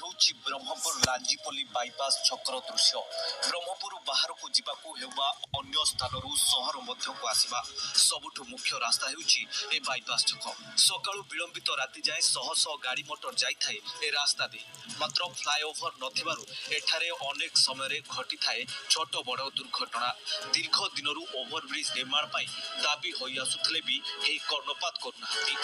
ହେଉଛି ବ୍ରହ୍ମପୁର ଲାଞ୍ଜିପଲ୍ଲୀ ବାଇପାସ୍ ଛକର ଦୃଶ୍ୟ। ବ୍ରହ୍ମପୁର ବାହାରକୁ ଯିବାକୁ ହେବା ଅନ୍ୟ ସ୍ଥାନରୁ ସହର ମଧ୍ୟକୁ ଆସିବା ସବୁଠୁ ମୁଖ୍ୟ ରାସ୍ତା ହେଉଛି ଏ ବାଇପାସ୍ ଛକ। ସକାଳୁ ବିଳମ୍ବିତ ରାତି ଯାଏଁ ଶହ ଶହ ଗାଡ଼ି ମଟର ଯାଇଥାଏ ଏ ରାସ୍ତା ଦେଇ। ମାତ୍ର ଫ୍ଲାଏଓଭର ନଥିବାରୁ ଏଠାରେ ଅନେକ ସମୟରେ ଘଟିଥାଏ ଛୋଟ ବଡ଼ ଦୁର୍ଘଟଣା। ଦୀର୍ଘ ଦିନରୁ ଓଭରବ୍ରିଜ ନିର୍ମାଣ ପାଇଁ ଦାବି ହୋଇ ଆସୁଥିଲେ ବି କେହି କର୍ଣ୍ଣପାତ କରୁନାହାନ୍ତି।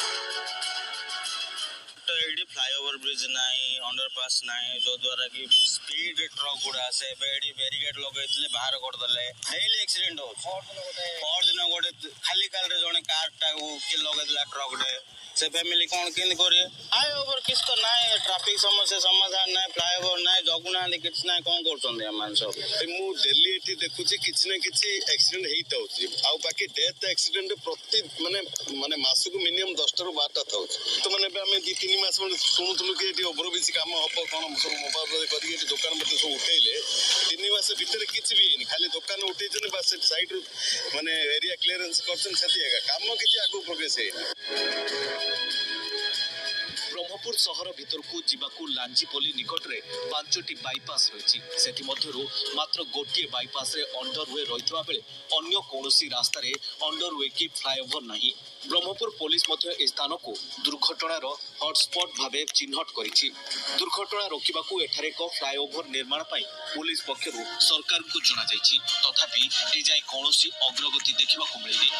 ଏଠି ଫ୍ଲାଏଓଭର ବ୍ରିଜ ନାହିଁ, ଅଣ୍ଡରପାସ୍ ନାହିଁ, ଯୋଦ୍ୱାରା କି ସ୍ପିଡ୍ ଟ୍ରକ୍ ଗୁଡ଼ା ଆସେ। ଏବେ ଏଠି ବ୍ୟାରିକେଡ୍ ଲଗେଇଥିଲେ ବାହାର କରିଦେଲେ। ଡେଲି ଆକ୍ସିଡେଣ୍ଟ ହେଉଛି। ପରଦିନ ଗୋଟେ ଖାଲି କାରରେ ଜଣେ କାରଟାକୁ କିଏ ଲଗେଇଥିଲା ଟ୍ରକ୍ଟେ, ସେ ଫ୍ୟାମିଲି କ'ଣ କେମିତି କରିବେ? ଫ୍ଲାଏଓଭର କିଛି ତ ନାହିଁ, ଟ୍ରାଫିକ୍ ସମସ୍ୟା ସମାଧାନ ନାହିଁ, ଫ୍ଲାଏଓଭର ନାହିଁ, ଜଗୁନାହାନ୍ତି କିଛି ନାହିଁ, କ'ଣ କରୁଛନ୍ତି ଏମାନେ ସବୁ? ମୁଁ ଡେଲି ଏଠି ଦେଖୁଛି କିଛି ନା କିଛି ଆକ୍ସିଡେଣ୍ଟ ହେଇଥାଉଛି। ଆଉ ବାକି ଡେଥ୍ ଆକ୍ସିଡେଣ୍ଟ ପ୍ରତି ମାନେ ମାସକୁ ମିନିମମ୍ 10ରୁ 12ଟା ଥାଉଛି। ତ ମାନେ ଏବେ ଆମେ 2-3 ମାସ ଶୁଣୁଥିଲୁ କି ଏଠି ଓଭରବ୍ରିଜ କାମ ହବ, କ'ଣ ସବୁ ମୋବାଇଲ କରିକି ଏଠି ଦୋକାନ ମଧ୍ୟ ସବୁ ଉଠେଇଲେ। 3 ମାସ ଭିତରେ କିଛି ବି ହେଇନି, ଖାଲି ଦୋକାନ ଉଠେଇଛନ୍ତି, ବା ସେ ସାଇଡରୁ ମାନେ ଏରିଆ କ୍ଲିୟରେନ୍ସ କରିଛନ୍ତି, ସେତିକି ଏକା। କାମ କିଛି ଆଗକୁ ପ୍ରୋଗ୍ରେସ ହେଇନି। ବ୍ରହ୍ମପୁର ସହର ଭିତରକୁ ଯିବାକୁ ଲାଞ୍ଜିପଲ୍ଲୀ ନିକଟରେ 5ଟି ବାଇପାସ୍ ରହିଛି। ସେଥିମଧ୍ୟରୁ ମାତ୍ର ଗୋଟିଏ ବାଇପାସ୍ରେ ଅଣ୍ଡରୱେ ରହିଥିବା ବେଳେ ଅନ୍ୟ କୌଣସି ରାସ୍ତାରେ ଅଣ୍ଡରୱେ କି ଫ୍ଲାଏଓଭର ନାହିଁ। ବ୍ରହ୍ମପୁର ପୋଲିସ ମଧ୍ୟ ଏ ସ୍ଥାନକୁ ଦୁର୍ଘଟଣାର ହଟସ୍ପଟ୍ ଭାବେ ଚିହ୍ନଟ କରିଛି। ଦୁର୍ଘଟଣା ରୋକିବାକୁ ଏଠାରେ ଏକ ଫ୍ଲାଏଓଭର ନିର୍ମାଣ ପାଇଁ ପୋଲିସ ପକ୍ଷରୁ ସରକାରଙ୍କୁ ଜଣାଯାଇଛି। ତଥାପି ଏଯାଏ କୌଣସି ଅଗ୍ରଗତି ଦେଖିବାକୁ ମିଳିନି।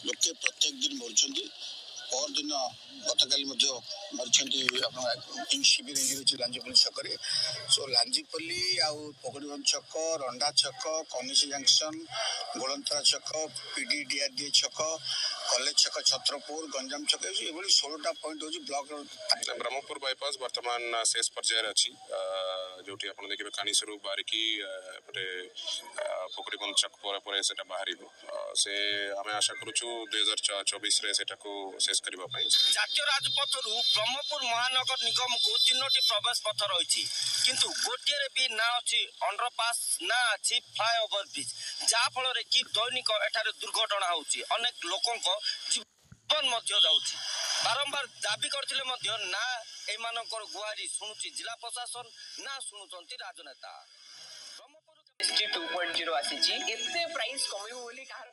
ଲୋକେ ପ୍ରତ୍ୟେକ ଦିନ ମରୁଛନ୍ତି। ପରଦିନ ଗତକାଲି ମଧ୍ୟ ମରିଛନ୍ତି ଆପଣଙ୍କ ଶିବିର ହେଇଛି ଲାଞ୍ଜିପଲ୍ଲୀ ଛକରେ। ସୋ ଲାଞ୍ଜିପଲ୍ଲୀ ଆଉ ପୋଖରୀବନ୍ଧ ଛକ, ରଣ୍ଡା ଛକ, କନିସି ଜଙ୍କସନ, ଗୋଳନ୍ତରା ଛକ, PDDRDA ଛକ, କଲେଜ ଛକ, ଛତ୍ରପୁର, ଗଞ୍ଜାମ ଛକ, ଏଭଳି 16ଟା ପଏଣ୍ଟ ହେଉଛି ବ୍ଲକର। ବ୍ରହ୍ମପୁର ବାଇପାସ୍ ବର୍ତ୍ତମାନ ଶେଷ ପର୍ଯ୍ୟାୟରେ ଅଛି, ଯୋଉଠି ଆପଣ ଦେଖିବେ କାନିସରୁ ବାହାରିକି ଏପଟେ ପୋଖରୀବନ୍ଧ ଛକ ପରେ ସେଟା ବାହାରିବ। ସେ ଆମେ ଆଶା କରୁଛୁ 2024ରେ ସେଟାକୁ ଶେଷ କରିବା ପାଇଁ। ଜାତୀୟ ରାଜପଥରୁ ବ୍ରହ୍ମପୁର ମହାନଗର ନିଗମକୁ 3ଟି ପ୍ରବେଶ ପଥ ରହିଛି, କିନ୍ତୁ ଗୋଟିଏରେ ବି ନା ଅଛି ଅଣ୍ଡରପାସ୍, ନା ଅଛି ଫ୍ଲାଏଓଭର ବ୍ରିଜ, ଯାହା ଫଳରେ କି ଦୈନିକ ଏଠାରେ ଦୁର୍ଘଟଣା ହେଉଛି, ଅନେକ ଲୋକଙ୍କ ଜୀବନ ମଧ୍ୟ ଯାଉଛି। ବାରମ୍ବାର ଦାବି କରିଥିଲେ ମଧ୍ୟ ନା ଏମାନଙ୍କର ଗୁହାରି ଶୁଣୁଛି ଜିଲ୍ଲା ପ୍ରଶାସନ, ନା ଶୁଣୁଛନ୍ତି ରାଜନେତା। ବ୍ରହ୍ମପୁର 2.0 ଆସିଛି, ଏତେ ପ୍ରାଇସ୍ କମିବ ବୋଲି କାହାର